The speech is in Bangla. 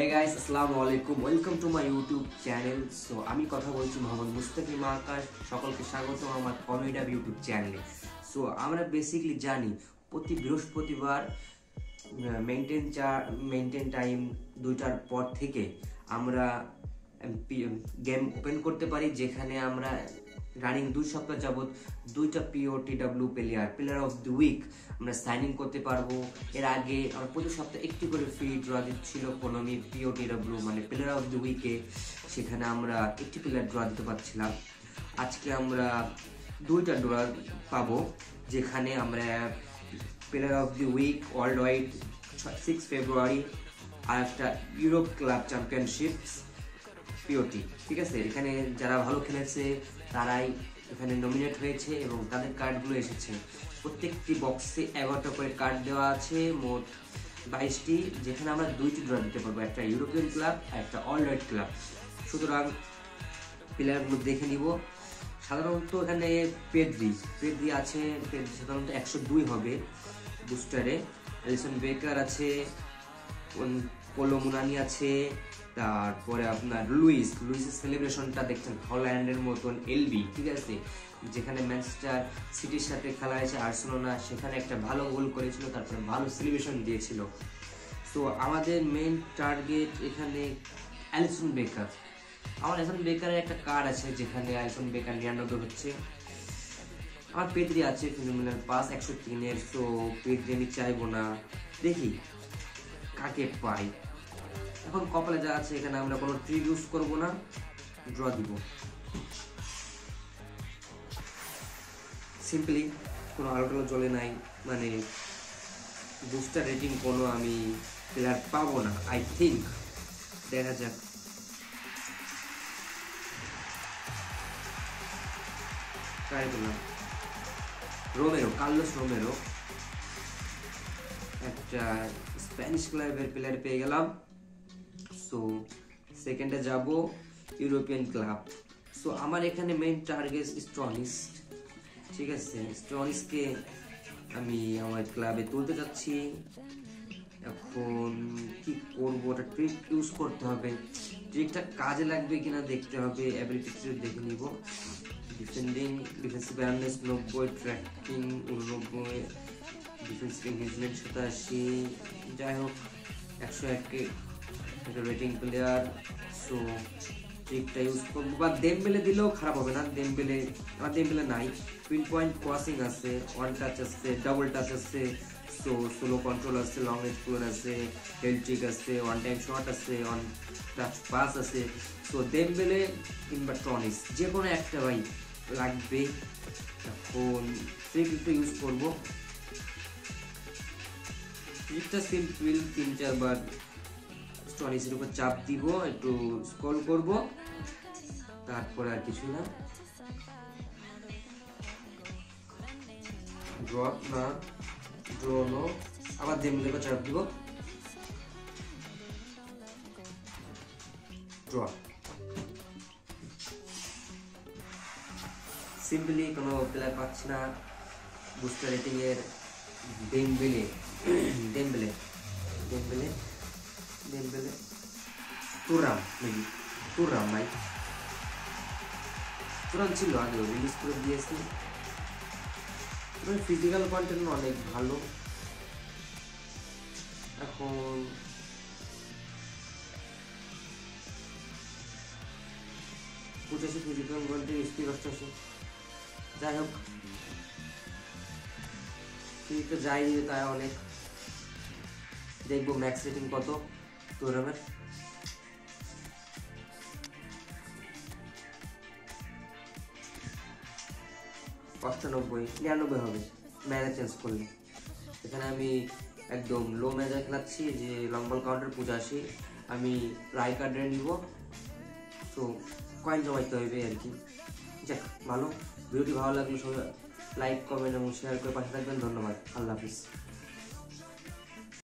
Hey guys, Assalamu alaikum. Welcome to my YouTube channel. So আমি কথা বলছি মোহাম্মদ মুস্তাকিম আকাশ। সকলকে স্বাগত আমার কমেডি ইউটিউব চ্যানেলে। সো আমরা বেসিক্যালি জানি প্রতি বৃহস্পতিবার মেইনটেইন টাইম 2টার পর থেকে আমরা গেম ওপেন করতে পারি, যেখানে আমরা রানিং 2 সপ্তাহ যাবত 2টা POTW player of the week আমরা সাইন ইন করতে পারবো। এর আগে আমরা প্রতি সপ্তাহে একটি করে ফ্রি ড্র দিচ্ছিল কোনোমি POTW মানে প্লেয়ার অফ দ্য উইকে, সেখানে আমরা একটি প্লেয়ার ড্র দিতে পারছিলাম। আজকে আমরা 2টা ড্র পাবো, যেখানে আমরা player of the week worldwide 6 ফেব্রুয়ারি আর একটা ইউরোপ ক্লাব চ্যাম্পিয়নশিপ POT, ঠিক আছে। এখানে যারা ভালো খেলেছে তারাই এখানে নমিনেট হয়েছে এবং তাদের কার্ডগুলো এসেছে। প্রত্যেকটি বক্সে 11টা করে কার্ড দেওয়া আছে, মোট 22টি, যেখানে আমরা 2টি ড্র দিতে পারবো, একটা ইউরোপিয়ান ক্লাব আর একটা ওয়ার্ল্ড ওয়াইড ক্লাব। সুতরাং প্লেয়ারগুলো দেখে নিব। সাধারণত এখানে পেড্রি আছে, পেড্রি সাধারণত 102 হবে বুস্টারে। অ্যালিসন বেকার আছে, পোলো মুনানি আছে, তারপরে আপনার লুইসের সেলিব্রেশনটা দেখছেন হল্যান্ডের মতন এলবি, ঠিক আছে। যেখানে ম্যানচেস্টার সিটির সাথে খেলা হয়েছে আর্সেনাল, সেখানে একটা ভালো গোল করেছিল, তারপরে ভালো সেলিব্রেশন দিয়েছিল। তো আমাদের মেইন টার্গেট এখানে অ্যালিসন বেকার। আমার অ্যালিসন বেকারের একটা কার্ড আছে, যেখানে অ্যালিসন বেকার 99 হচ্ছে। আমার পেদ্রি আছে ফিনোমিনাল পাস 103-এর। তো পেদ্রি আমি চাইবো না, দেখি কাকে পাই। এখন কপালে যা আছে, এখানে আমরা কোনো ট্রিক ইউজ করবো না, ড্র দিব সিম্পলি। কোনো আলোটালো চলে নাই, মানে বুস্টার রেটিং কোনো আমি প্লেয়ার পাবো না আই থিঙ্ক। দেখা যাক। ট্রাই করলাম কার্লোস রোমেরো, একটা স্প্যানিশ ক্লাবের প্লেয়ার পেয়ে গেলাম। সো সেকেন্ডে যাব ইউরোপিয়ান ক্লাব। সো আমার এখানে মেইন টার্গেট স্ট্রনিস, ঠিক আছে। স্ট্রনিসকে আমি আমার ক্লাবে তুলতে যাচ্ছি। এখন কি করবো, ওটা ট্রিক ইউজ করতে হবে। ট্রিকটা কাজে লাগবে কিনা দেখতে হবে, অ্যাবিলিটি ট্রিক দেখে নিব। Defensive awareness 90, tracking 89, defensive engagement 87, যাই হোক 101 একটা রেটিং প্লেয়ার। সো ট্রিকটা ইউজ করবো, বা দেমবেলে দিলেও খারাপ হবে না। আমার দেমবেলে নাই। পিন পয়েন্ট ক্রসিং আছে, ওয়ান টাচ আছে, ডাবল টাচ আছে, সো সোলো কন্ট্রোল আছে, লং রেঞ্জ ক্লোন আছে, হেড ট্রিক আছে, ওয়ান টাইম শট আছে, ওয়ান টাচ পাস আছে। সো দেমবেলে কিংবা ট্রনিস যে কোনো একটা ভাই লাগবে। এখন ট্রিক একটু ইউজ করবো। ট্রিকটা সিম্পল, 3-4 বার স্টনিসের উপর চাপ দিব, একটু স্ক্রল করব, তারপর আর কিছু না। ড্রপ না ড্রনো, আবার দেমবেলের উপর চাপ দিব, ড্রপ। সিম্পলি কোনো প্লেয়ার পাচ্ছি না। বুস্টার রেটিং এর দেমবেলে তুরাম ভাই, তুরাম ছিল আগে, রিলিজ করে দিয়েছি। ফিজিক্যাল কন্টেন্ট অনেক ভালো। এখন ফিজিক্যাল কন্টেন্ট স্পিড 88, যাই হোক ফিজিক্যাল যাই দিবে তাই অনেক। দেখবো ম্যাক্স রেটিং কত তুরামের। $95, 99 হবে ম্যানেজ চেঞ্জ করলে। এখানে আমি একদম লো ম্যানেজার খেলাচ্ছি, যে লং বল কাউন্টার 85 আমি রাই কার্ডে নিব। সো কয়েন জমাইতে হবে আর কি। যাক, ভালো ভিডিওটি ভালো লাগলে সবাই লাইক, কমেন্ট এবং শেয়ার করে পাশে থাকবেন। ধন্যবাদ, আল্লাহ হাফিজ।